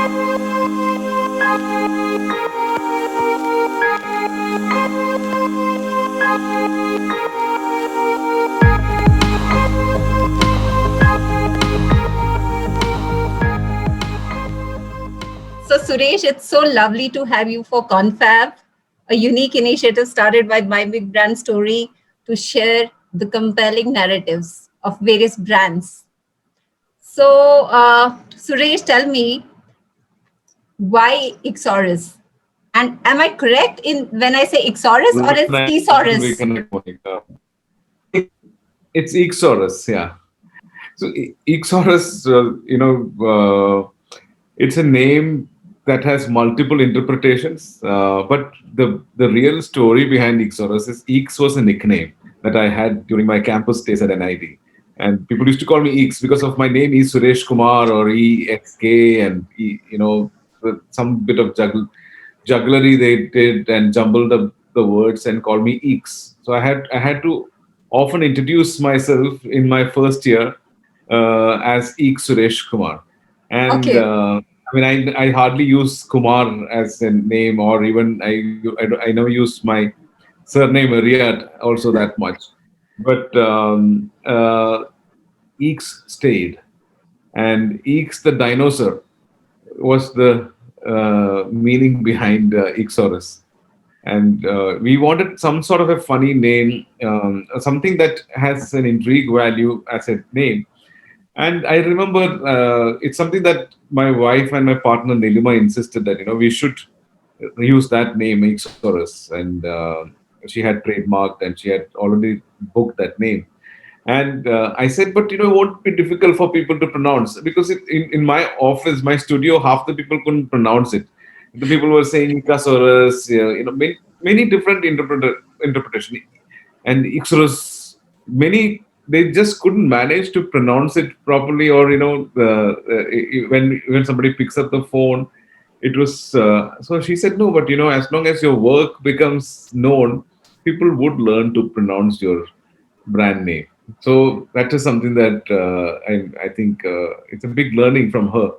So, Suresh, it's so lovely to have you for Confab, a unique initiative started by My Big Brand Story to share the compelling narratives of various brands. So, Suresh, tell me why Eeksaurus? And am I correct in when I say Eeksaurus or When it's I Thesaurus? reconnect, Monica. It's Eeksaurus, yeah. So Eeksaurus, it's a name that has multiple interpretations. But the real story behind Eeksaurus is Eeks was a nickname that I had during my campus days at NIT. And people used to call me Eeks because of my name is Suresh Kumar or EXK and, with some bit of jugglery they did and jumbled the words and called me Eeks. So I had to often introduce myself in my first year as Eek Suresh Kumar. And Okay. I hardly use Kumar as a name, or even I never use my surname Eriyat also that much. But Eeks stayed, and Eeks the dinosaur was the meaning behind Eeksaurus. And we wanted some sort of a funny name, something that has an intrigue value as a name. And I remember it's something that my wife and my partner Nilima insisted that we should use that name Eeksaurus, and she had trademarked and she had already booked that name. And I said, but it won't be difficult for people to pronounce because in my office, my studio, half the people couldn't pronounce it. The people were saying Ikasaurus, many different interpretation. And Ixurus, many they just couldn't manage to pronounce it properly, or when somebody picks up the phone, it was so she said no, but as long as your work becomes known, people would learn to pronounce your brand name. So that is something that I think it's a big learning from her.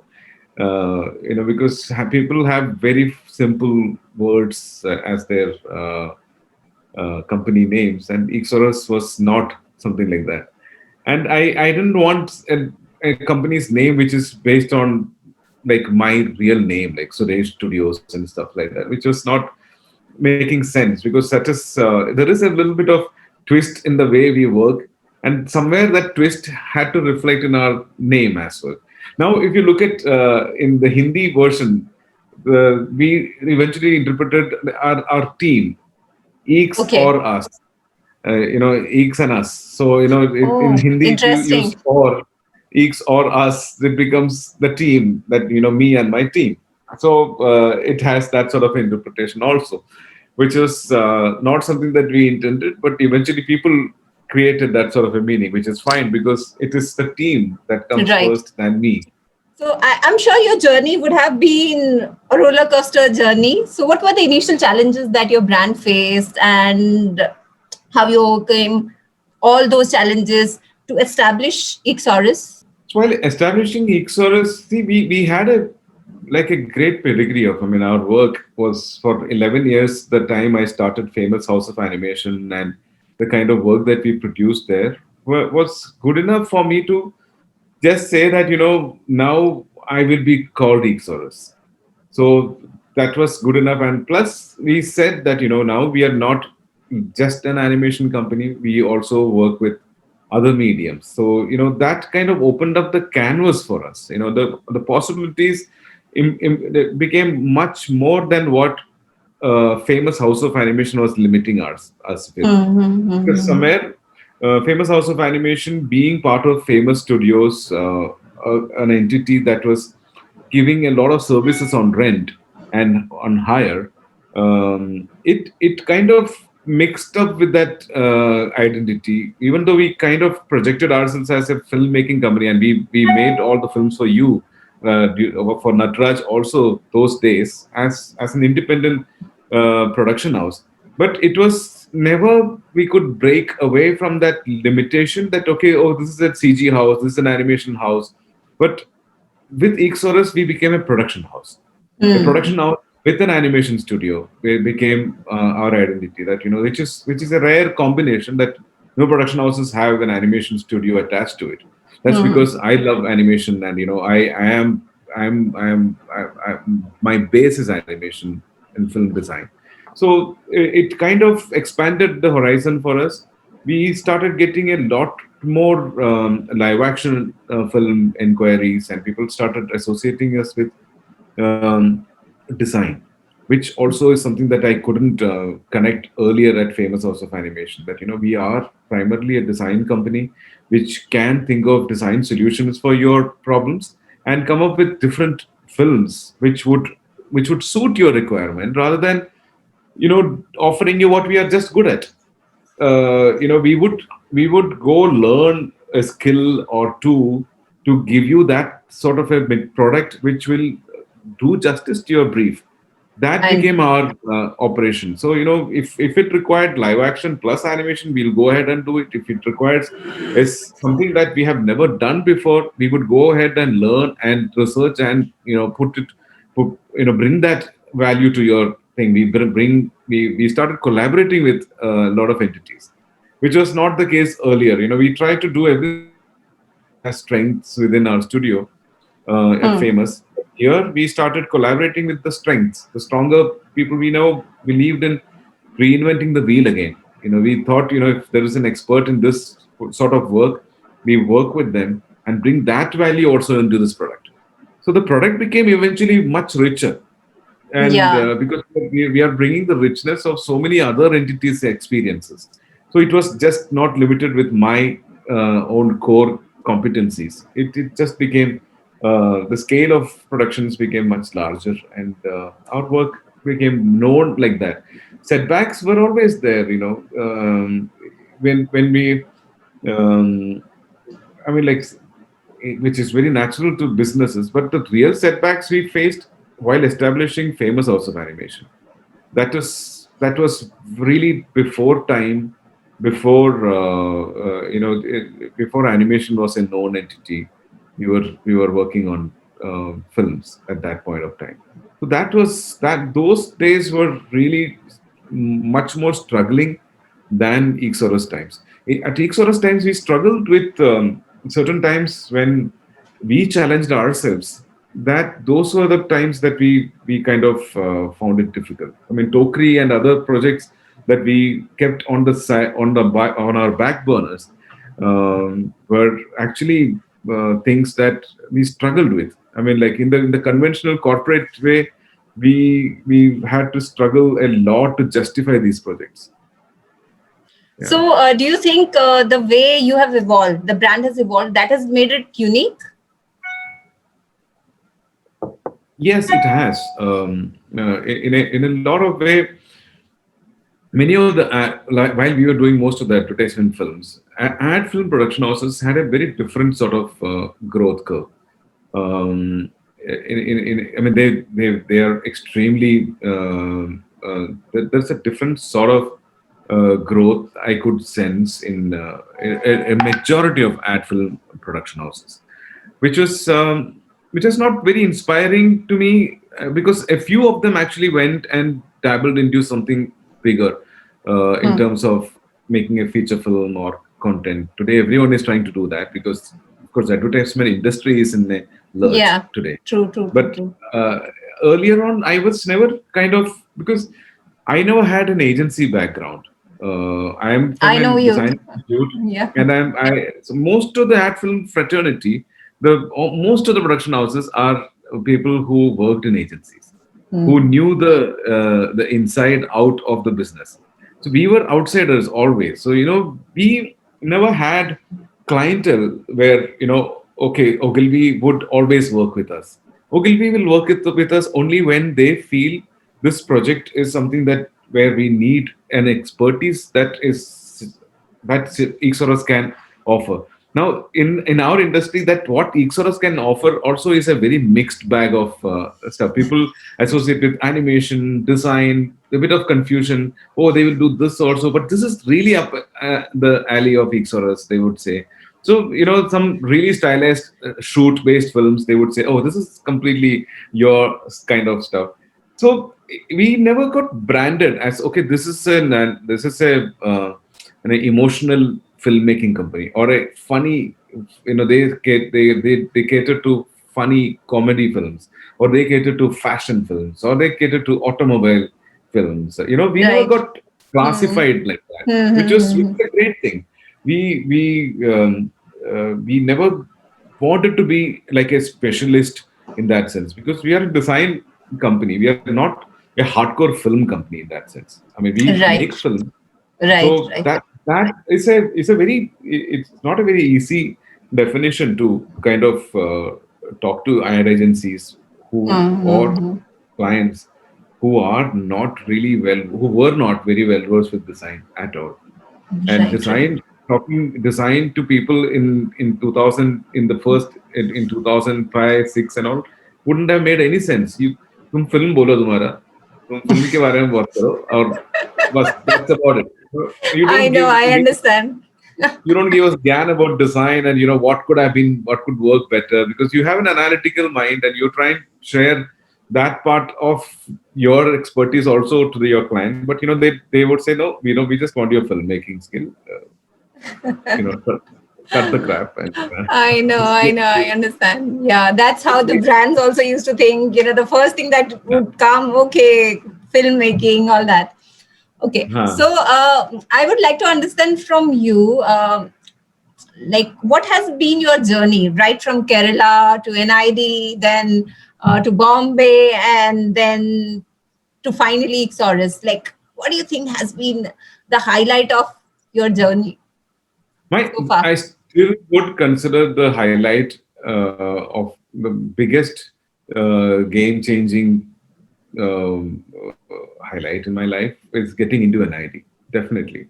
Because people have very simple words as their company names, and Ixorus was not something like that. And I didn't want a company's name which is based on like my real name, like Suresh Studios and stuff like that, which was not making sense because there is a little bit of twist in the way we work, and somewhere that twist had to reflect in our name as well. Now, if you look at in the Hindi version, we eventually interpreted our team, Eeks Okay. or us, Eeks and us. So, in Oh, Hindi, if you interesting. use or, Eeks or us, it becomes the team that, me and my team. So, it has that sort of interpretation also, which is not something that we intended, but eventually people created that sort of a meaning, which is fine because it is the team that comes Right. first than me. So I'm sure your journey would have been a roller coaster journey. So what were the initial challenges that your brand faced and how you overcame all those challenges to establish Ixorus? While establishing Eeksaurus, see, we had a great pedigree of. I mean, our work was for 11 years. The time I started Famous House of Animation, and the kind of work that we produced there was good enough for me to just say that now I will be called Eeksaurus. So that was good enough. And plus, we said that now we are not just an animation company. We also work with other mediums. So that kind of opened up the canvas for us. The possibilities they became much more than what Famous House of Animation was limiting us with. Because Mm-hmm. somewhere, Famous House of Animation being part of Famous Studios, an entity that was giving a lot of services on rent and on hire, it kind of mixed up with that identity. Even though we kind of projected ourselves as a filmmaking company, and we made all the films for you, for Natraj also those days as an independent production house. But it was never we could break away from that limitation that okay, oh, this is a CG house, this is an animation house. But with Eeksaurus, we became a production house. A Hmm. production house with an animation studio. It became our identity. That which is a rare combination that no production houses have an animation studio attached to it. That's Hmm. because I love animation, and I am my base is animation and film design. So it kind of expanded the horizon for us. We started getting a lot more live action film inquiries, and people started associating us with design, which also is something that I couldn't connect earlier at Famous House of Animation. That we are primarily a design company which can think of design solutions for your problems and come up with different films which would suit your requirement, rather than offering you what we are just good at. We would go learn a skill or two to give you that sort of a product which will do justice to your brief. That And became our operation. So if it required live action plus animation, we'll go ahead and do it. If it requires is something that we have never done before, we would go ahead and learn and research and bring that value to your thing. We started collaborating with a lot of entities, which was not the case earlier. We tried to do everything ourselves. We had strengths within our studio at hmm. Famous. Here we started collaborating with the strengths, the stronger people. We now believed in reinventing the wheel again. We thought, if there is an expert in this sort of work, we work with them and bring that value also into this product. So the product became eventually much richer, and Yeah. because we are bringing the richness of so many other entities' experiences. So it was just not limited with my own core competencies. It just became the scale of productions became much larger, and our work became known like that. Setbacks were always there, when we um, I mean, like, which is very natural to businesses. But the real setbacks we faced while establishing Famous House of Animation, that was really before time, before animation was a known entity. We were working on films at that point of time. So those days were really much more struggling than Eeksaurus times. At Eeksaurus times, we struggled with certain times when we challenged ourselves. That those were the times that we kind of found it difficult. I mean, Tokri and other projects that we kept on the side on our back burners were actually things that we struggled with. I mean, like in the conventional corporate way, we had to struggle a lot to justify these projects. Yeah. So, do you think the way you have evolved, the brand has evolved, that has made it unique? Yes, it has. In a lot of way, many of the while we were doing most of the advertisement films, ad film production houses had a very different sort of growth curve. I mean, they are extremely. There's a different sort of growth I could sense in a majority of ad film production houses, which was not very inspiring to me, because a few of them actually went and dabbled into something bigger in Hmm. terms of making a feature film or content. Today, everyone is trying to do that because, of course, advertisement industry is in a lurch Yeah. today. True, true, true, But true. uh, earlier on, I was never kind of, because I never had an agency background. I am from I a know you. design institute, Yeah. and so most of the ad film fraternity, most of the production houses are people who worked in agencies, who Hmm. knew the inside out of the business. So we were outsiders always. So we never had clientele where okay, Ogilvy would always work with us. Ogilvy will work with us only when they feel this project is something that where we need an expertise that Eeksaurus can offer. Now, in our industry, that what Eeksaurus can offer also is a very mixed bag of stuff. People associate with animation, design, a bit of confusion. Oh, they will do this also, but this is really up the alley of Eeksaurus, they would say. So, some really stylized shoot based films, they would say, oh, this is completely your kind of stuff. So we never got branded as, okay, this is an emotional filmmaking company or a funny, they cater to funny comedy films, or they cater to fashion films, or they cater to automobile films. We never Right. got classified like that, which was a great thing. We never wanted to be like a specialist in that sense, because we are a design company. We are not a hardcore film company in that sense. I mean, we make Right. film. Right. So Right. that is a very, it's not a very easy definition to kind of talk to ad agencies who, or Mm-hmm. clients who are not really well, who were not very well versed with design at all. And Right. Right. talking design to people in 2000, in 2005, 6 and all, wouldn't have made any sense. तुम film बोलो तुम्हारा, तुम film के बारे में बात करो, और बस, that's about it. You I don't know. give I me, understand. you don't give us gyan about design and what could have been, what could work better, because you have an analytical mind and you're trying to share that part of your expertise also to your client. But they would say, no, we just want your filmmaking skill. Cut the crap and I know, just I give know, me, I understand. Yeah, that's how just the make, brands also used to think, the first thing that yeah. would come, okay, filmmaking, all that. Okay, Huh. so I would like to understand from you, like, what has been your journey, right from Kerala to NID, then to Bombay, and then to finally Eeksaurus? Like, what do you think has been the highlight of your journey so far? I still would consider the highlight of the biggest game-changing highlight in my life is getting into an ID. Definitely,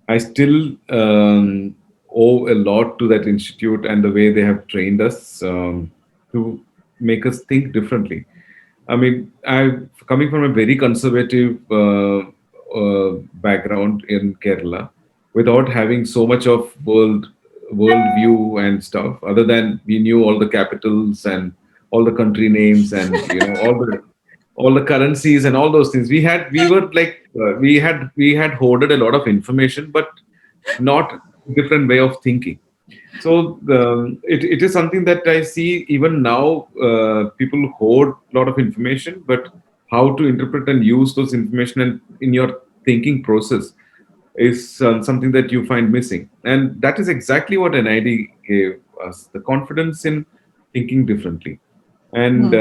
I still owe a lot to that institute and the way they have trained us to make us think differently. I mean, I'm coming from a very conservative background in Kerala, without having so much of world view and stuff. Other than we knew all the capitals and all the country names and all the currencies and all those things. We were like we had hoarded a lot of information, but not different way of thinking. So it is something that I see even now. People hoard a lot of information, but how to interpret and use those information and in your thinking process is something that you find missing. And that is exactly what NID gave us, the confidence in thinking differently. And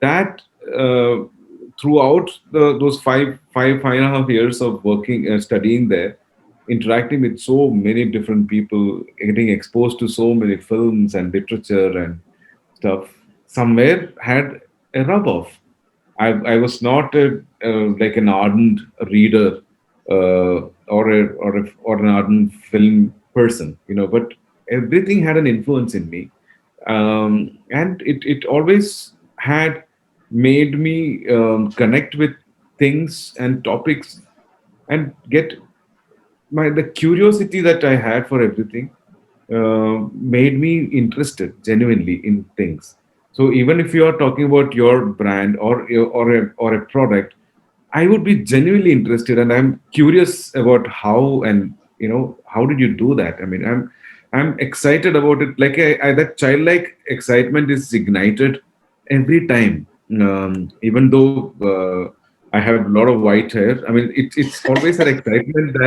that uh, throughout those five and a half years of working, studying there, interacting with so many different people, getting exposed to so many films and literature and stuff, somewhere had a rub off. I was not like an ardent reader or an ardent film person, but everything had an influence in me, and it always had made me connect with things and topics and get the curiosity that I had for everything made me interested genuinely in things. So even if you are talking about your brand or a product, I would be genuinely interested, and I'm curious about how, and how did you do that? I mean, I'm excited about it. Like that childlike excitement is ignited every time. Even though I have a lot of white hair, I mean, it's always that excitement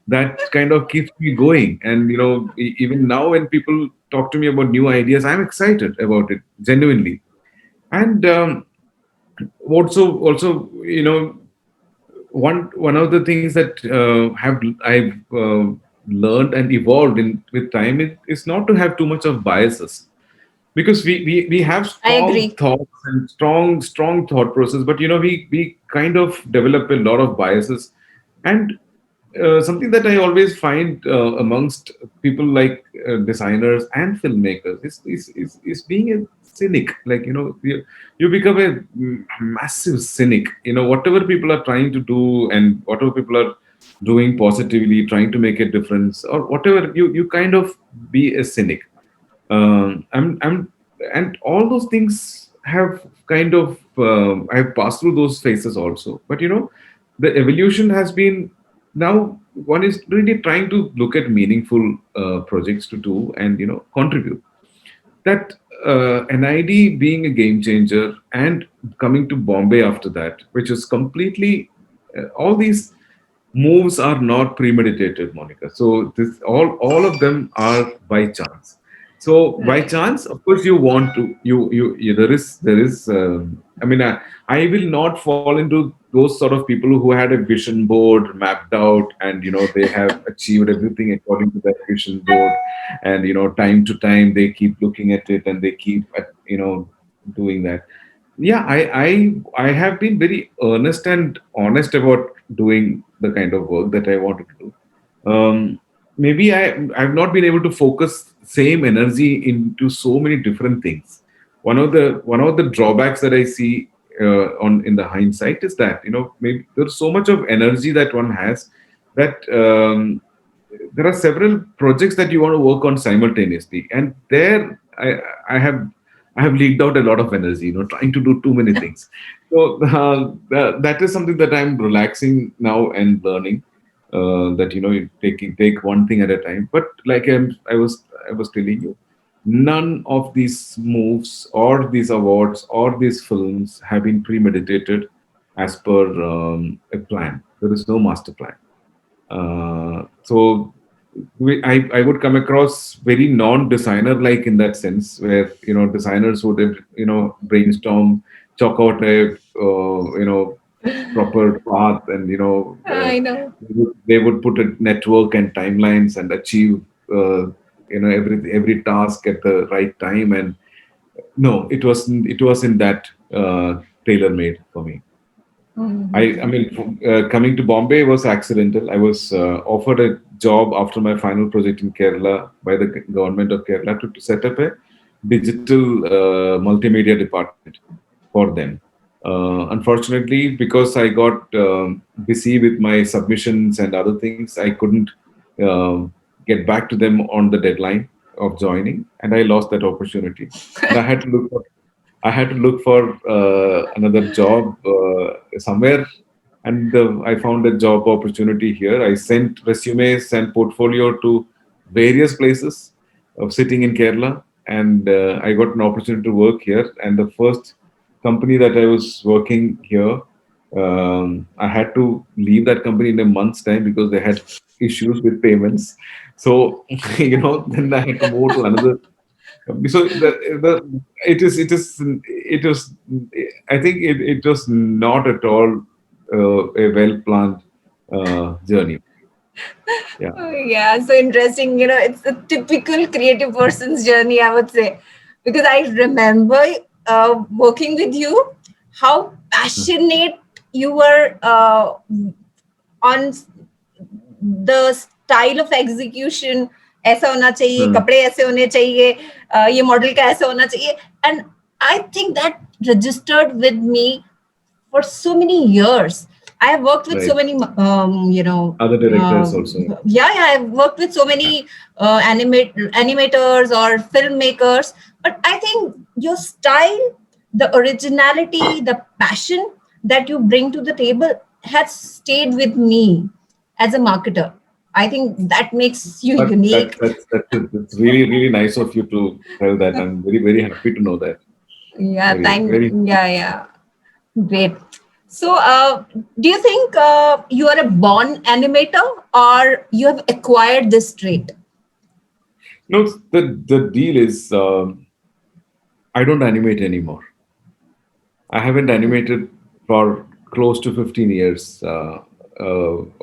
that kind of keeps me going. And even now when people talk to me about new ideas, I'm excited about it genuinely. And also, one of the things that have I've learned and evolved in with time is not to have too much of biases, because we have I strong agree. thoughts and strong thought process, but we kind of develop a lot of biases. And something that I always find amongst people like designers and filmmakers is being a cynic. Like you become a massive cynic. Whatever people are trying to do and whatever people are doing positively, trying to make a difference, or whatever. You kind of be a cynic. I'm and all those things have kind of I've passed through those phases also. But the evolution has been, now one is really trying to look at meaningful projects to do and contribute. That NID being a game changer and coming to Bombay after that, which is completely all these moves are not premeditated, Monica. So this all of them are by chance. So by Right. chance, of course, you want to you there is. I mean, I will not fall into those sort of people who had a vision board mapped out, and they have achieved everything according to that vision board, and time to time they keep looking at it and they keep doing that. Yeah, I have been very earnest and honest about doing the kind of work that I wanted to do. Maybe I've not been able to focus same energy into so many different things. One of the drawbacks that I see on in the hindsight is that maybe there's so much of energy that one has that there are several projects that you want to work on simultaneously, and there I have leaked out a lot of energy, trying to do too many things. So that is something that I'm relaxing now and learning. That you take one thing at a time. But like I was telling you, none of these moves or these awards or these films have been premeditated as per a plan. There is no master plan. So I would come across very non-designer like in that sense, where designers would brainstorm, chalk out a proper path, and I know. they would put a network and timelines and achieve every task at the right time. And no, it wasn't that tailor made for me. I Mhm. mean, coming to Bombay was accidental. I was offered a job after my final project in Kerala by the government of Kerala to set up a digital multimedia department for them. Unfortunately, because I got busy with my submissions and other things, I couldn't get back to them on the deadline of joining, and I lost that opportunity. And I had to look for another job somewhere, and I found a job opportunity here. I sent resumes and portfolio to various places of sitting in Kerala, and I got an opportunity to work here. And the first company that I was working here, I had to leave that company in a month's time because they had issues with payments. So then I had to move to another. So it was I think it was not at all a well planned journey. Yeah. Oh, yeah, so interesting. It's a typical creative person's journey, I would say. Because I remember working with you, how passionate you were on the style of execution. ऐसा होना चाहिए, Hmm. कपड़े ऐसे होने चाहिए, ये model का ऐसा होना चाहिए. And I think that registered with me for so many years. I have worked with so Right. many, Other directors also. yeah, I've worked with so Yeah. many animators or filmmakers. But I think your style, the originality, the passion that you bring to the table has stayed with me as a marketer. I think that makes you But unique. that's really really nice of you to tell that. I'm very very happy to know that. Yeah, Very thank. very. Yeah, yeah. Great. So, do you think you are a born animator or you have acquired this trait? No, the deal is I don't animate anymore. I haven't animated for close to 15 years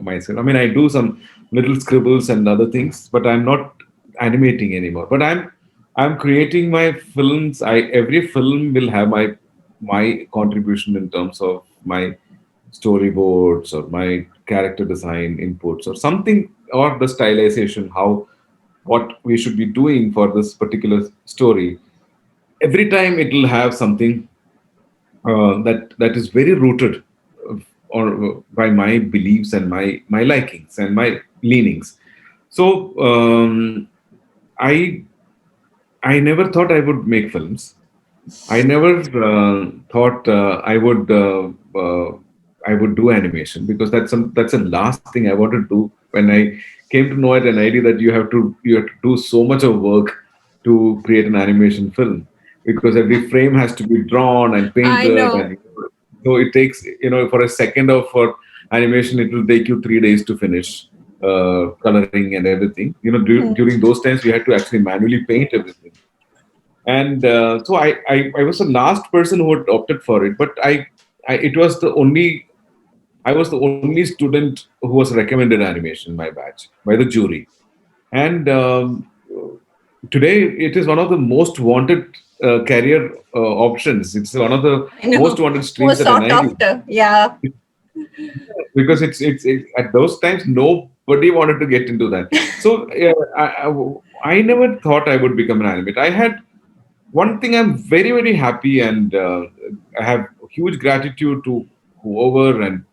myself. I mean, I do some little scribbles and other things, but I'm not animating anymore. But I'm creating my films. I Every film will have my contribution in terms of my storyboards or my character design inputs or something, or the stylization, how what we should be doing for this particular story. Every time it will have something that is very rooted or by my beliefs and my likings and my leanings. So I I never thought I would make films. I never thought I would do animation, because that's the last thing I wanted to do. When I came to know at NID that you have to do so much of work to create an animation film, because every frame has to be drawn and I painted, know. and so it takes, for a second of for animation it will take you 3 days to finish coloring and everything. During those times we had to actually manually paint everything. And so I was the last person who had opted for it, but it was the only I was the only student who was recommended animation in my batch by the jury. And today it is one of the most wanted career options. It's one of the I know. most wanted streams Was at sought NID, after. Yeah. because at those times nobody wanted to get into that. So I never thought I would become an animator. I had one thing I'm very, very happy, and I have huge gratitude to whoever and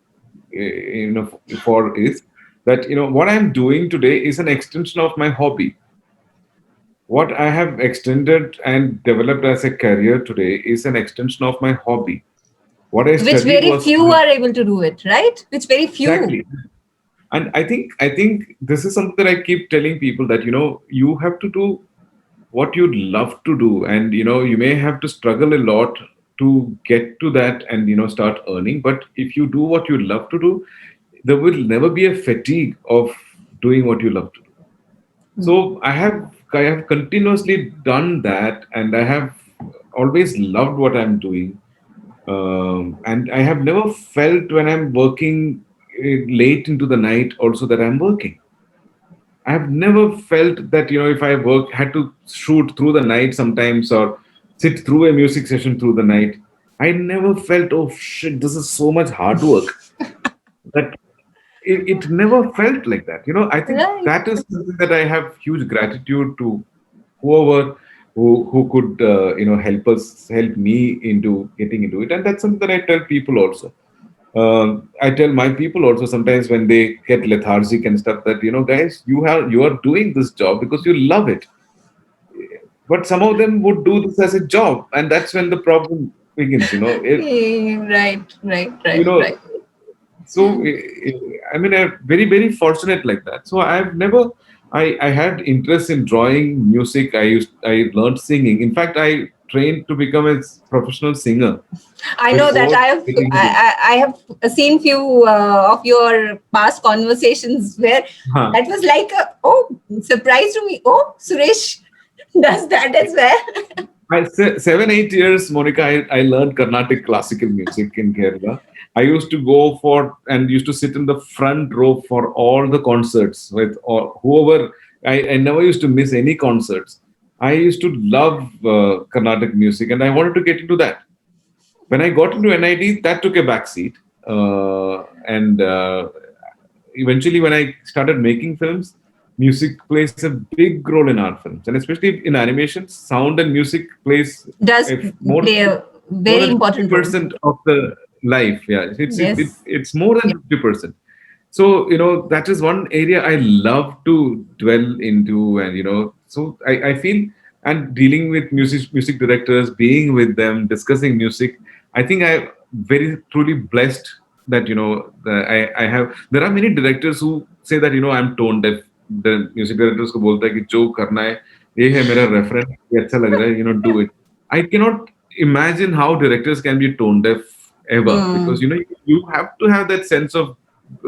for is that what I'm doing today is an extension of my hobby. What I have extended and developed as a career today is an extension of my hobby. What I Which studied very was few are able to do it, right? Which very few. exactly. And I think this is something that I keep telling people, that you have to do what you'd love to do, and you may have to struggle a lot to get to that and start earning. But if you do what you love to do, there will never be a fatigue of doing what you love to do. So I have continuously done that, and I have always loved what I'm doing. And I have never felt when I'm working late into the night also that I'm working. I've never felt that if I had to shoot through the night sometimes, or sit through a music session through the night, I never felt, oh shit, this is so much hard work. That it never felt like that. I think Right. that is something that I have huge gratitude to whoever who could help me into getting into it. And that's something that I tell people also. I tell my people also sometimes when they get lethargic and stuff, that guys, you are doing this job because you love it. But some of them would do this as a job, and that's when the problem begins. Right, right, You right, know right. so I mean, I'm very, very fortunate like that. So I've never I had interest in drawing, music. I learned singing. In fact, I trained to become a professional singer I know that before I have getting I, into. I I have seen few of your past conversations where Huh. that was like surprise to me. Oh, Suresh does that as well. 7, 8 years, Monica, I learned Carnatic classical music in Kerala. I used to go for and used to sit in the front row for all the concerts with or whoever. I never used to miss any concerts. I used to love Carnatic music, and I wanted to get into that. When I got into NID, that took a backseat. And eventually, when I started making films, music plays a big role in our films, and especially in animation, sound and music plays Does more play than a more very than important role. 50% of the life. Yeah, Yes. it's more than Yeah. 50%. So that is one area I love to dwell into, and so I feel, and dealing with music directors, being with them, discussing music. I think I'm very truly blessed that I have. There are many directors who say that I'm tone deaf. The music directors को बोलता है कि जो करना है ये है मेरा reference, ये अच्छा लग रहा है, do it. I cannot imagine how directors can be tone deaf ever, because Mm. you have to have that sense of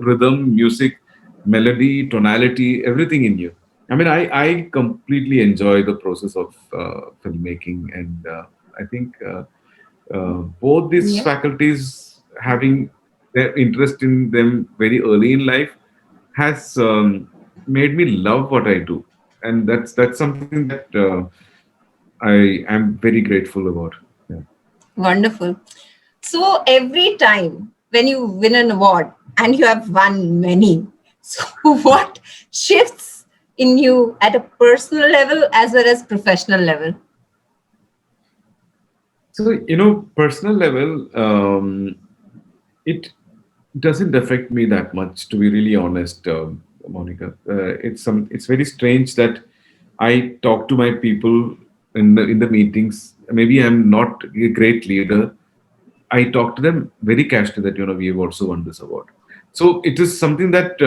rhythm, music, melody, tonality, everything in you. I mean, I completely enjoy the process of filmmaking, and I think both these Yeah. faculties, having their interest in them very early in life, has made me love what I do, and that's something that I am very grateful about. Yeah. Wonderful. So every time when you win an award, and you have won many, so what shifts in you at a personal level as well as professional level? So personal level, it. doesn't affect me that much, to be really honest, Monica. It's very strange that I talk to my people in the meetings. Maybe I'm not a great leader. I talk to them very casually that we have also won this award. So it is something that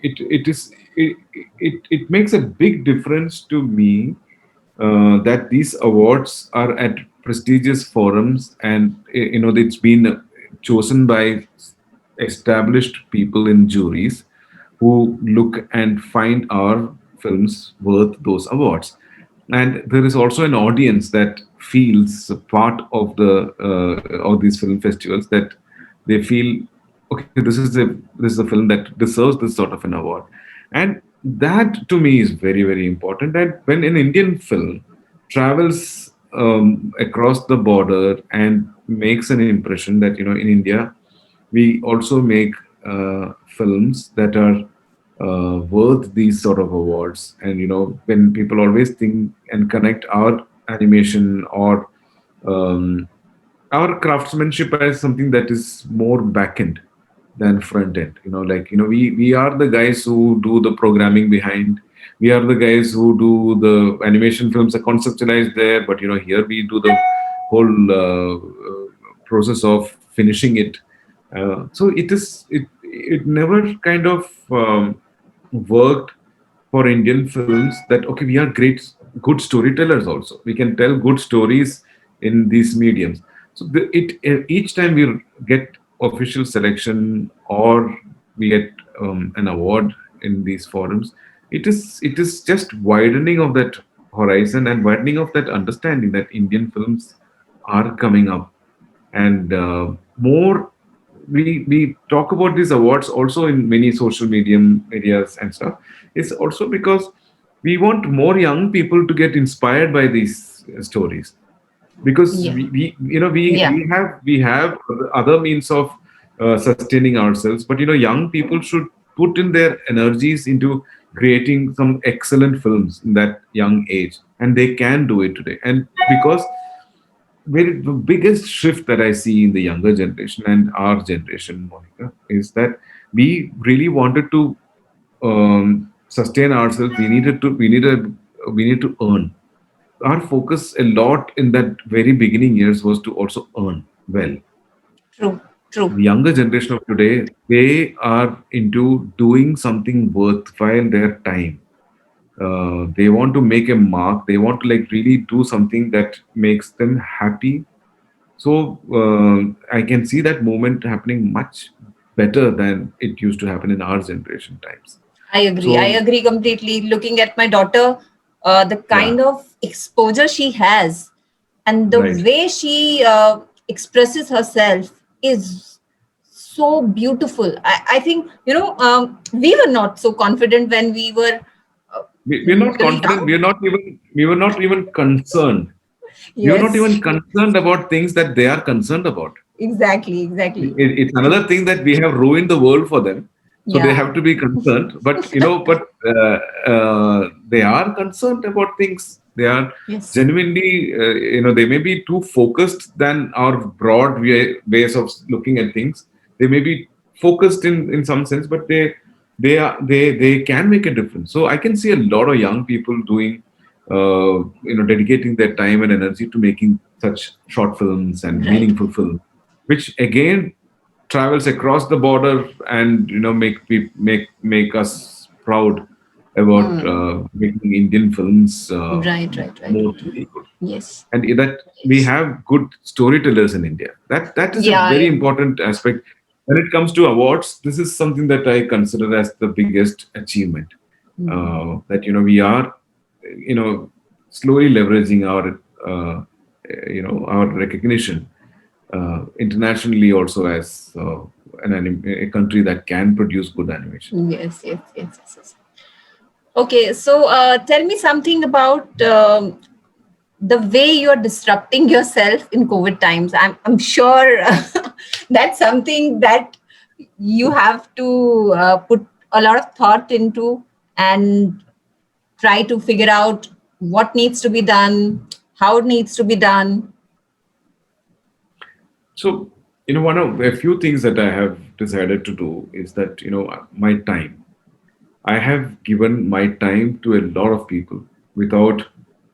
it is it makes a big difference to me that these awards are at prestigious forums, and it's been chosen by established people in juries who look and find our films worth those awards. And there is also an audience that feels a part of these film festivals, that they feel, okay, this is a film that deserves this sort of an award. And that to me is very, very important. And when an Indian film travels across the border and makes an impression that in India we also make films that are worth these sort of awards. And when people always think and connect our animation or um, our craftsmanship as something that is more back end than front end, like we are the guys who do the programming behind. We are the guys who do the animation films are conceptualized there, but here we do the whole process of finishing it. So it never kind of worked for Indian films that, okay, we are good storytellers also. We can tell good stories in these mediums. So each time we get official selection or we get an award in these forums, it is just widening of that horizon and widening of that understanding that Indian films are coming up. And more, we talk about these awards also in many social medium areas and stuff. It's also because we want more young people to get inspired by these stories, because Yeah. Yeah. we have other means of sustaining ourselves, but young people should put in their energies into creating some excellent films in that young age, and they can do it today. And because the biggest shift that I see in the younger generation and our generation, Monica, is that we really wanted to sustain ourselves. We need to earn. Our focus a lot in that very beginning years was to also earn well. True. True. The younger generation of today, they are into doing something worthwhile their time. They want to make a mark. They want to like really do something that makes them happy. So I can see that movement happening much better than it used to happen in our generation times. I agree. I So agree completely. Looking at my daughter, the yeah, kind of exposure she has and the right. way she expresses herself is so beautiful. I think, we were not so confident when we were We're not really confident. young. We were not even concerned. We were not Yes, even concerned about things that they are concerned about. exactly, exactly. It's another thing that we have ruined the world for them, so they Yeah, have to be concerned. But they are concerned about things. They are yes, genuinely, they may be too focused than our broad ways of looking at things. They may be focused in some sense, but they can make a difference. So I can see a lot of young people doing, dedicating their time and energy to making such short films and right. meaningful films, which again travels across the border and make us proud about making Indian films Right, right, right. more good, Yes. and that we have good storytellers in India. That is a Yeah, I very agree. important aspect when it comes to awards. This is something that I consider as the biggest achievement. That we are, you know, slowly leveraging our recognition internationally also as a country that can produce good animation. Yes, yes, yes, yes, yes. Okay, so tell me something about the way you're disrupting yourself in COVID times. I'm sure that's something that you have to put a lot of thought into and try to figure out what needs to be done, how it needs to be done. So One of a few things that I have decided to do is that, my time. I have given my time to a lot of people without,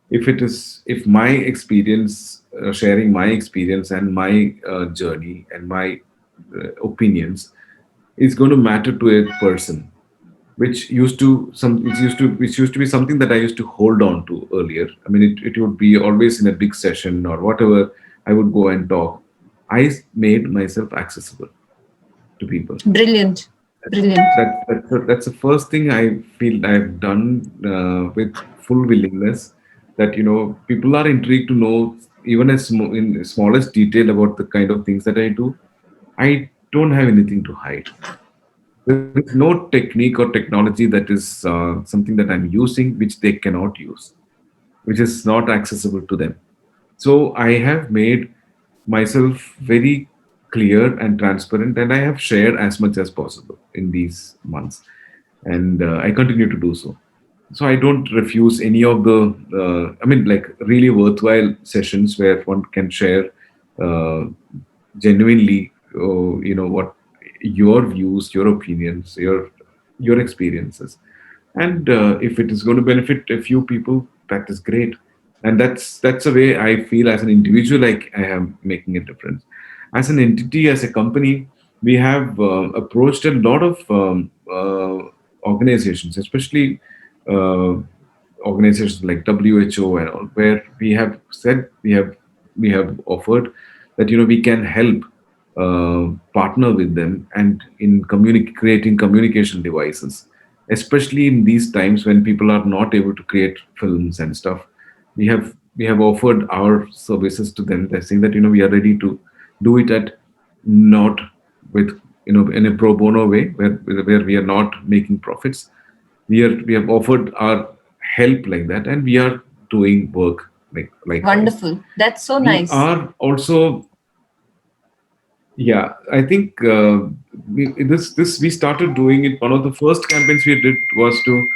if my experience, sharing my experience and my journey and my opinions is going to matter to a person, which used to be something that I used to hold on to earlier. I mean, it would be always in a big session or whatever. I would go and talk. I made myself accessible to people. Brilliant. Brilliant. That's the first thing I feel I've done with full willingness. That people are intrigued to know even in smallest detail about the kind of things that I do. I don't have anything to hide. There is no technique or technology that is something that I'm using which they cannot use, which is not accessible to them. So I have made myself very clear and transparent, and I have shared as much as possible in these months, and I continue to do so. So I don't refuse any of the, I mean, like really worthwhile sessions where one can share uh, genuinely, what your views, your opinions, your experiences, and if it is going to benefit a few people, that is great. And that's the way I feel as an individual. Like I am making a difference. As an entity, as a company, we have approached a lot of organizations, especially uh, organizations like WHO and all, where we have said we have offered that we can help partner with them and in creating communication devices, especially in these times when people are not able to create films and stuff. We have offered our services to them. They're saying that we are ready to do it at not with in a pro bono way where we are not making profits. We have offered our help like that, and we are doing work likewise. Wonderful. That's so We nice. are also, yeah, I think we started doing it. One of the first campaigns we did was to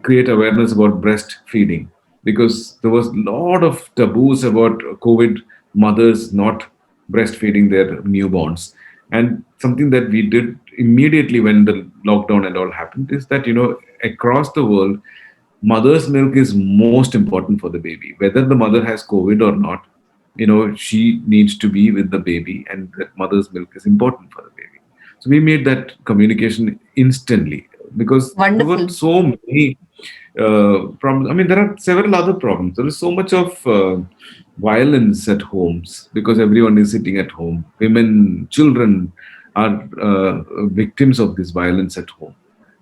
create awareness about breastfeeding, because there was a lot of taboos about COVID mothers not breastfeeding their newborns. And something that we did immediately when the lockdown and all happened is that across the world, mother's milk is most important for the baby, whether the mother has COVID or not. She needs to be with the baby, and that mother's milk is important for the baby. So we made that communication instantly, because there were Wonderful. so many problems. I mean, there are several other problems. There is so much of violence at homes because everyone is sitting at home. Women, children are victims of this violence at home,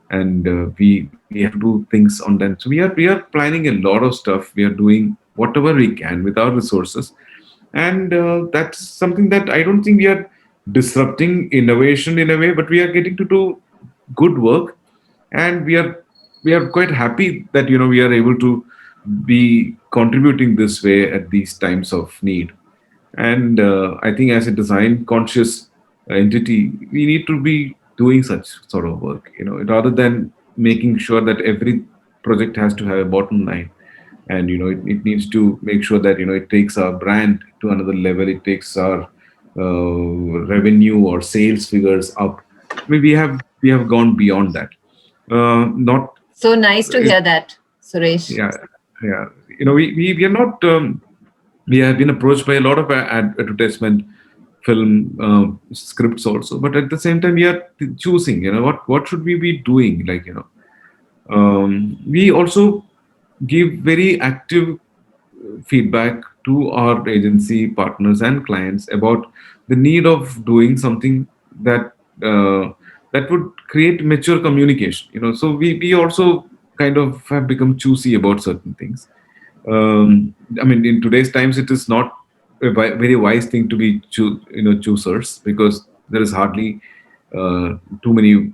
and we have to do things on that. So we are planning a lot of stuff. We are doing whatever we can with our resources, and that's something that I don't think we are disrupting innovation in a way, but we are getting to do good work, and we are quite happy that we are able to be contributing this way at these times of need. And I think as a design conscious entity, we need to be doing such sort of work, rather than making sure that every project has to have a bottom line. And it needs to make sure that it takes our brand to another level. It takes our revenue or sales figures up. I mean, we have gone beyond that. Not So nice to hear that, Suresh. Yeah, yeah. We are not. We have been approached by a lot of advertisement film scripts also, but at the same time, we are choosing. What should we be doing? Like we also give very active feedback to our agency partners and clients about the need of doing something that that would create mature communication. So we also kind of have become choosy about certain things. I mean, in today's times, it is not a very wise thing to be choosers, because there is hardly too many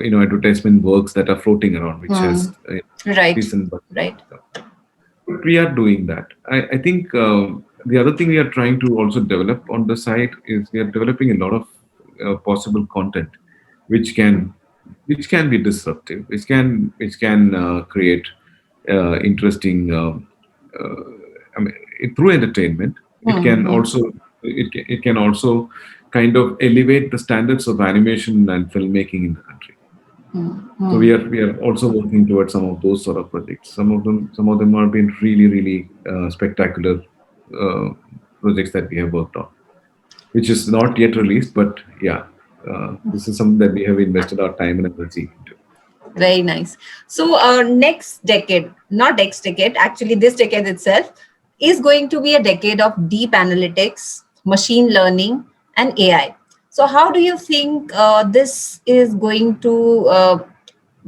advertisement works that are floating around, which has Right. decent budget. Right. We are doing that. I think the other thing we are trying to also develop on the site is we are developing a lot of possible content, which can which can be disruptive, which can create interesting. I mean, through entertainment, it can also it can also kind of elevate the standards of animation and filmmaking in the country. So we are also working towards some of those sort of projects. Some of them have been really really spectacular uh, projects that we have worked on, which is not yet released, but yeah, this is something that we have invested our time and energy into. Very nice. So, next decade, not next decade, actually, this decade itself is going to be a decade of deep analytics, machine learning, and AI. So, how do you think this is going to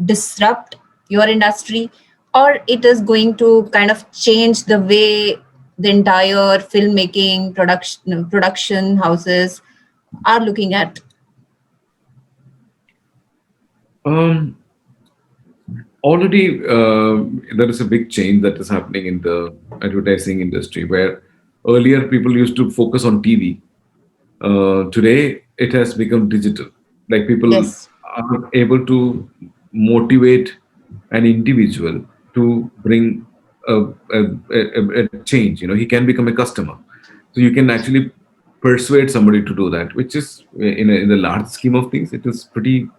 disrupt your industry, or it is going to kind of change the way the entire filmmaking production houses are looking at? Um, Already, there is a big change that is happening in the advertising industry where earlier people used to focus on TV. Today, it has become digital. Like people Yes. are able to motivate an individual to bring a change. He can become a customer. So you can actually persuade somebody to do that, which is in the large scheme of things, it is pretty.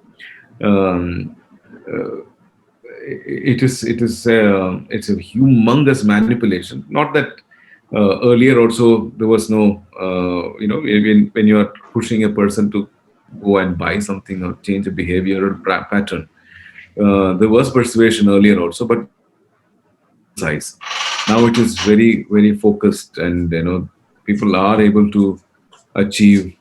Um, it's a humongous manipulation. Not that earlier also there was no when you are pushing a person to go and buy something or change a behavioral pattern, there was persuasion earlier also, but it was very precise. Now it is very very focused, and people are able to achieve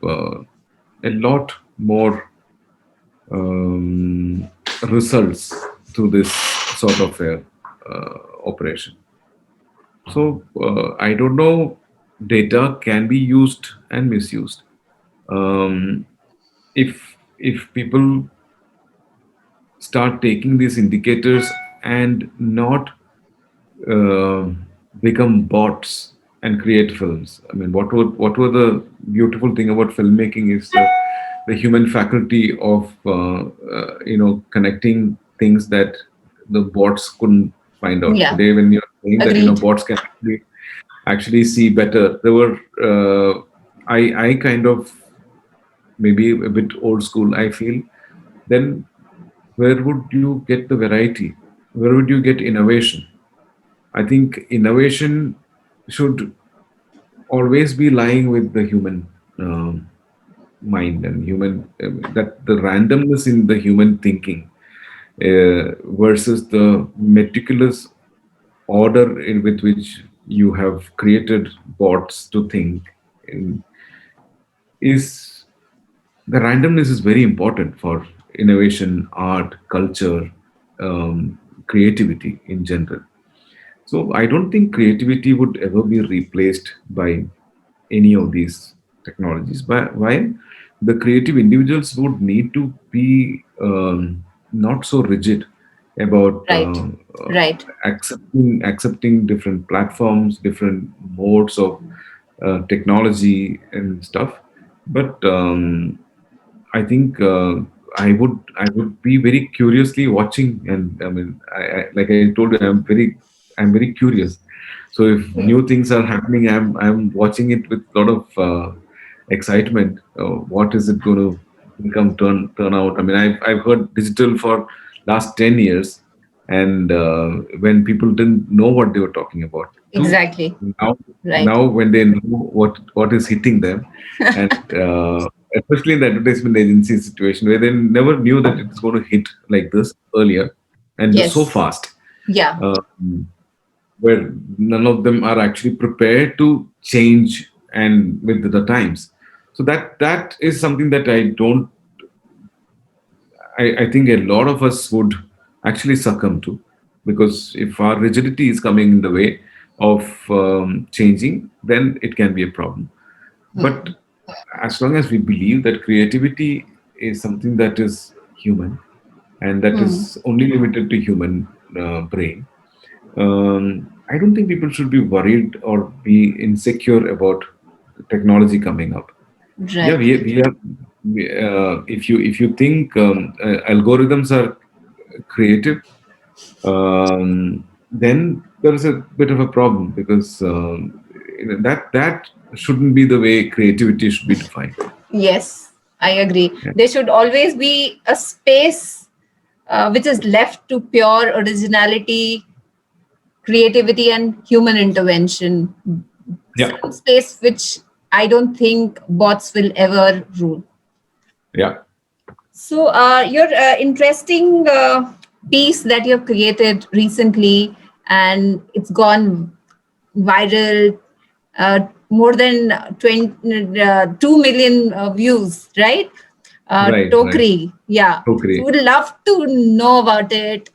a lot more um, results through this sort of a operation. So I don't know. Data can be used and misused. Um, if people start taking these indicators and not uh, become bots and create films. I mean, what were the beautiful thing about filmmaking is the human faculty of connecting things that the bots couldn't find out. Yeah. Today, when you're saying that Agreed. bots can actually see better, there were I kind of maybe a bit old school. I feel then where would you get the variety? Where would you get innovation? I think innovation should always be lying with the human mind and human that the randomness in the human thinking versus the meticulous order with which you have created bots to think in, is the randomness is very important for innovation, art, culture, creativity in general. So I don't think creativity would ever be replaced by any of these technologies. But while the creative individuals would need to be not so rigid about Right. Right. accepting different platforms, different modes of technology and stuff. But I think I would be very curiously watching, and I mean, like I told you, I'm very curious. So if new things are happening, I'm watching it with a lot of excitement. What is it going to become turn out? I mean, I've heard digital for last 10 years, and when people didn't know what they were talking about, to Exactly. now Right. now when they know what is hitting them, and especially in the advertisement agency situation where they never knew that it's going to hit like this earlier and so Yes. fast, Yeah. where none of them are actually prepared to change and with the times. So that is something that I think a lot of us would actually succumb to, because if our rigidity is coming in the way of changing, then it can be a problem. But as long as we believe that creativity is something that is human and that is only limited to human brain, I don't think people should be worried or be insecure about technology coming up. Yeah, Right. we are. If you think algorithms are creative, then there is a bit of a problem because that shouldn't be the way creativity should be defined. Yes, I agree. Yeah, There should always be a space which is left to pure originality, creativity, and human intervention. yeah, Some space which I don't think bots will ever rule. yeah. So, your interesting piece that you have created recently, and it's gone viral, more than 2 million views, right? Right, right. Tokri, yeah. So, Tokri. would love to know about it.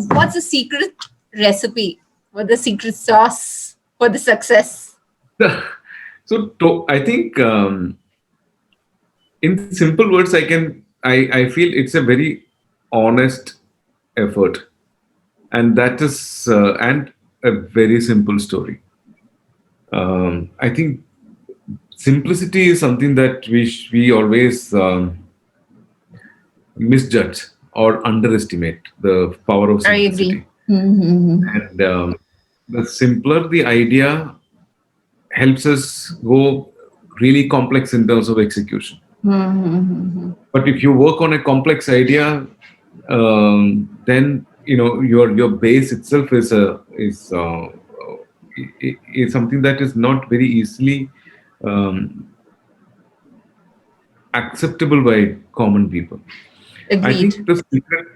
What's the secret recipe or the secret sauce for the success? I think in simple words, I feel it's a very honest effort, and that is and a very simple story. I think simplicity is something that we always misjudge or underestimate the power of I agree. simplicity. And the simpler the idea helps us go really complex in terms of execution. But if you work on a complex idea, then your base itself is something that is not very easily um, acceptable by common people. I Agreed. think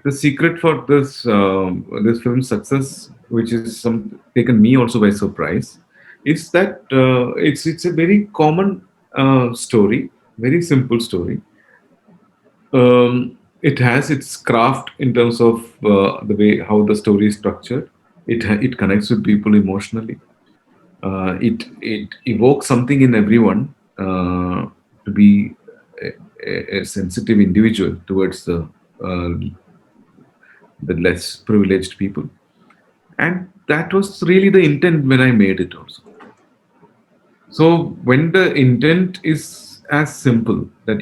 the secret for this film's success, which is some taken me also by surprise, is that it's a very common story, very simple story. It has its craft in terms of the way how the story is structured. It connects with people emotionally. It evokes something in everyone to be a sensitive individual towards uh, the less privileged people. And that was really the intent when I made it also. So when the intent is as simple that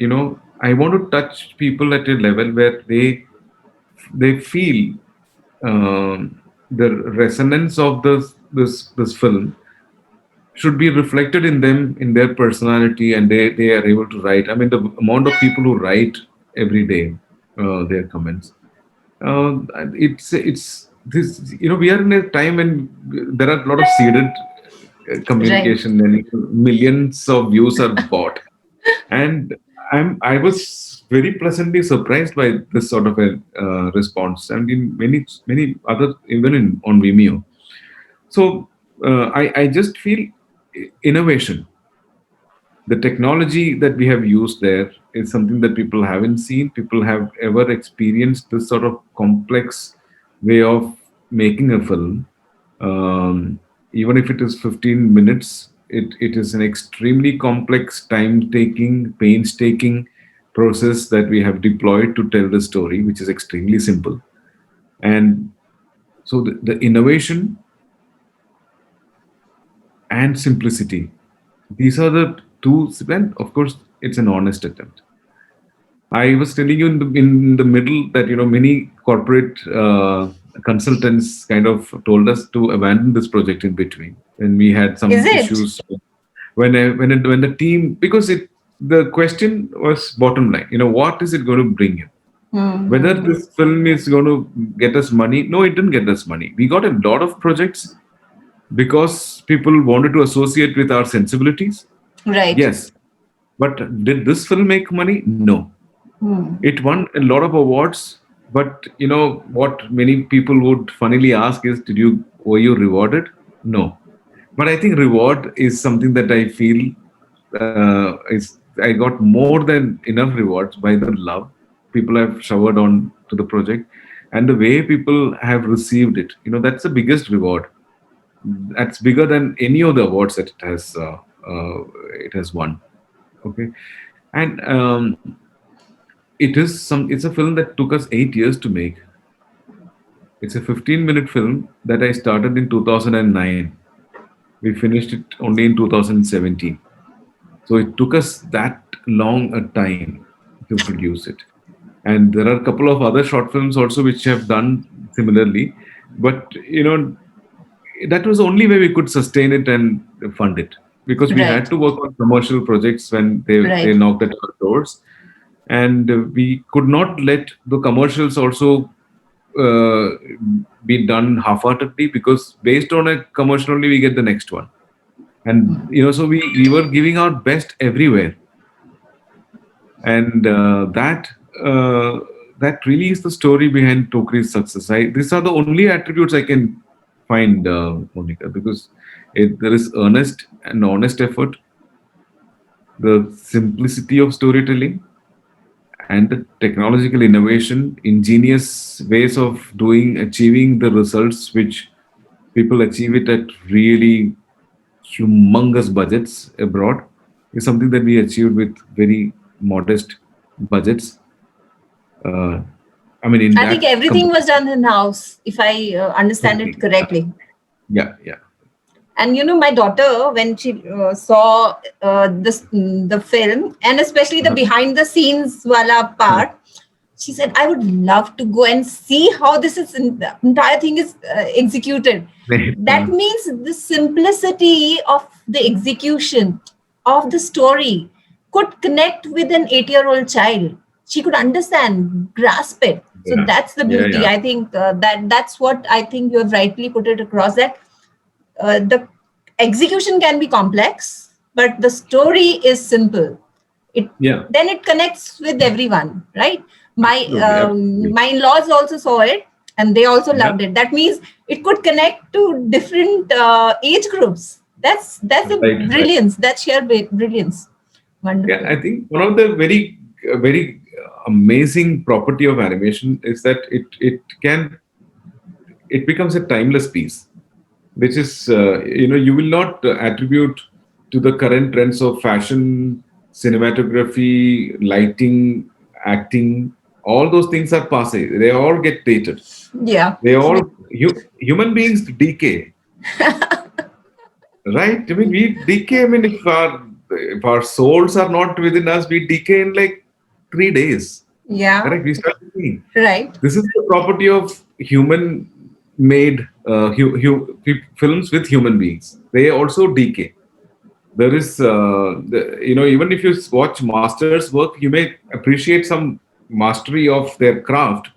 I want to touch people at a level where they feel the resonance of this film should be reflected in them, in their personality, and they are able to write. I mean, the amount of people who write every day their comments. It's this. We are in a time when there are a lot of seeded Right. communication, and millions of views are bought. And I was very pleasantly surprised by this sort of a response, and in many other, even in on Vimeo. So I just feel innovation, the technology that we have used there is something that people haven't seen. People have ever experienced this sort of complex way of making a film. Even if it is 15 minutes, it is an extremely complex, time taking, painstaking process that we have deployed to tell the story, which is extremely simple. And so the innovation and simplicity, these are the two, and of course, it's an honest attempt. I was telling you in the middle that many corporate consultants kind of told us to abandon this project in between when we had Is some it? issues when the team, because it the question was bottom line, what is it going to bring you, whether this film is going to get us money. No, it didn't get us money. We got a lot of projects because people wanted to associate with our sensibilities. Right. Yes, but did this film make money? No. It won a lot of awards, but what many people would funnily ask is, were you rewarded? No. But I think reward is something that I feel is I got more than enough rewards by the love people have showered on to the project and the way people have received it. That's the biggest reward. That's bigger than any of the awards that it has won. Okay, and it's a film that took us 8 years to make. It's a 15-minute film that I started in 2009. We finished it only in 2017. So it took us that long a time to produce it. And there are a couple of other short films also which have done similarly. But that was the only way we could sustain it and fund it, because we had Right. to work on commercial projects when they Right. knocked at our doors, and we could not let the commercials also uh, be done half-heartedly, because based on a commercial only we get the next one. And so we were giving our best everywhere, and uh, that really is the story behind Tokri's success. These are the only attributes I can find, Monica, because there is earnest and honest effort, the simplicity of storytelling, and the technological innovation, ingenious ways of achieving the results which people achieve it at really humongous budgets abroad, is something that we achieved with very modest budgets. Uh, I mean, in I think that everything was done in house, if I understand it everything. correctly. Yeah, yeah, And my daughter, when she saw the film, and especially the uh-huh. behind the scenes wala Uh-huh. part, she said, "I would love to go and see how the entire thing is executed." Right. That means the simplicity of the execution of the story could connect with an 8-year-old child. She could understand, grasp it. So Yeah, that's the yeah, beauty. yeah, I think that's what I think you have rightly put it across, that the execution can be complex, but the story is simple. It yeah. Then it connects with everyone, right? My Absolutely, absolutely. my in-laws also saw it, and they also Yeah, loved it. That means it could connect to different age groups. That's a right, right. brilliance. That's sheer brilliance. Yeah, Wonderful. I think one of the very amazing property of animation is that it becomes a timeless piece, which is you will not attribute to the current trends of fashion, cinematography, lighting, acting. All those things are passe. They all get dated. Yeah. They all human beings decay, right? I mean, we decay. I mean, if our souls are not within us, we decay in like 3 days. Yeah. Correct? We start decaying. Right. This is the property of human-made films with human beings. They also decay. There is, even if you watch masters' work, you may appreciate some mastery of their craft,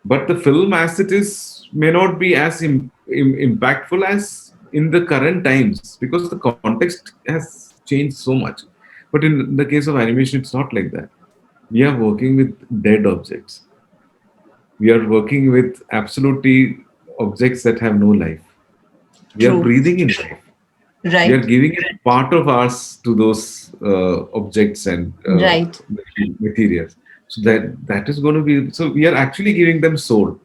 but the film as it is may not be as impactful as in the current times, because the context has changed so much. But in the case of animation, it's not like that. We are working with dead objects. We are working with absolutely objects that have no life. We are True. breathing in life. We are Right. giving a part of us to those objects and Right. materials. So that is going to be. So we are actually giving them soul.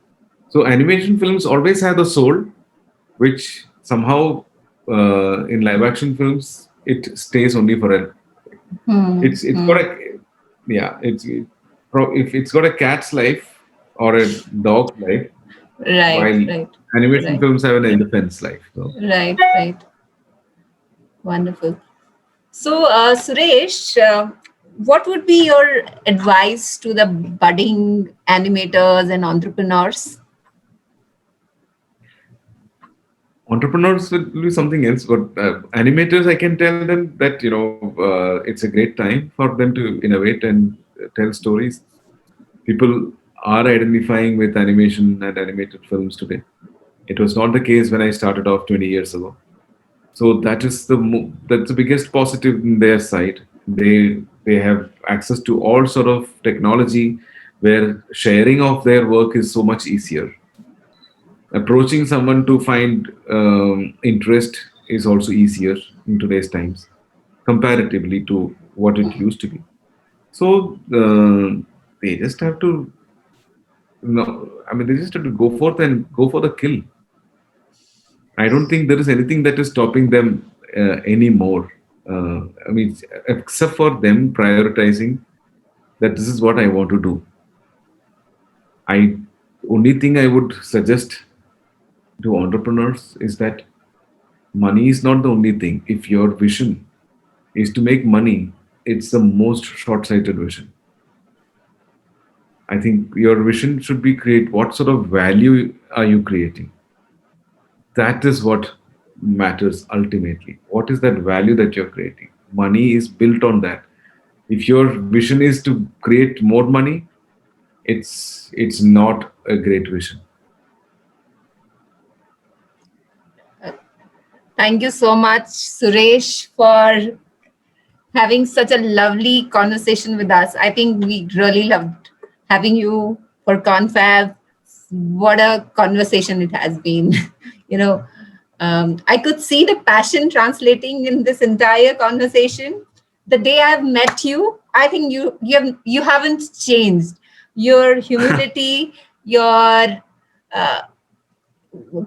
So animation films always have the soul, which somehow in live action films it stays only for a. Hmm. It's got Hmm. a, yeah. If it's got a cat's life or a dog's life, Right. while Right. animation Right. films have an elephant's life. So Right. Right. Wonderful. So, Suresh, what would be your advice to the budding animators and entrepreneurs? entrepreneurs will be something else, but animators, I can tell them that it's a great time for them to innovate and tell stories. People are identifying with animation and animated films today. It was not the case when I started off 20 years ago. So that's the biggest positive in their side. They have access to all sort of technology, where sharing of their work is so much easier. Approaching someone to find interest is also easier in today's times, comparatively to what it used to be. So they just have to, I mean, they just have to go forth and go for the kill. I don't think there is anything that is stopping them anymore. I mean, except for them prioritizing that this is what I want to do. I Only thing I would suggest to entrepreneurs is that money is not the only thing. If your vision is to make money, it's the most short-sighted vision. I think your vision should be create what sort of value are you creating? That is what matters ultimately. What is that value that you're creating? Money is built on that. If your vision is to create more money, it's not a great vision. Thank you so much, Suresh, for having such a lovely conversation with us. I think we really loved having you for Confab. What a conversation it has been. you know, I could see the passion translating in this entire conversation. The day I've met you, I think you haven't changed. Your humility, your uh,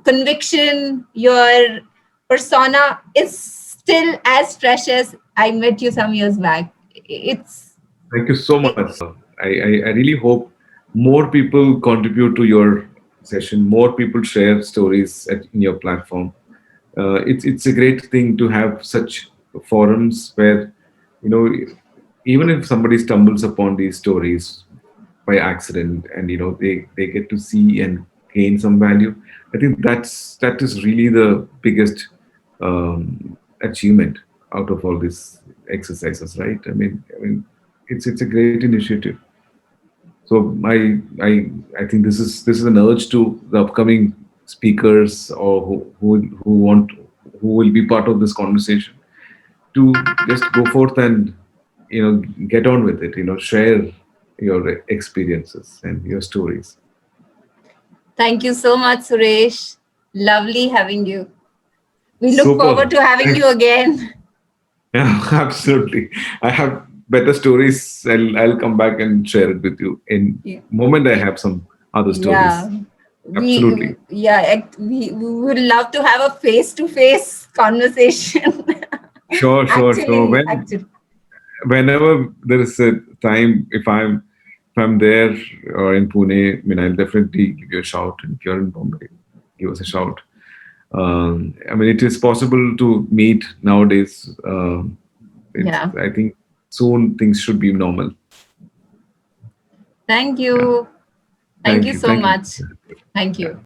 conviction, your persona is still as fresh as I met you some years back. It's Thank you so it, much. I really hope more people contribute to your session, more people share stories in your platform. It's a great thing to have such forums where, you know, even if somebody stumbles upon these stories by accident, and they get to see and gain some value. I think that is really the biggest achievement out of all these exercises, right? I mean, it's a great initiative. So I think this is an urge to the upcoming speakers, or who will be part of this conversation, to just go forth and get on with it. Share your experiences and your stories. thank you so much, Suresh. Lovely having you. We look Super. forward to having you Thanks. again. Yeah, absolutely. I have better stories. I'll come back and share it with you in Yeah. moment. I have some other Yeah. stories. Absolutely. We would love to have a face to face conversation. Sure, sure, sure. Whenever there is a time, if I'm there or in Pune, I mean, I'll definitely give you a shout. And if you're in Bombay, give us a shout. I mean, it is possible to meet nowadays. Yeah. I think soon things should be normal. Thank Yeah. you. Thank Thank you you. so Thank you. much. Thank Yeah. you.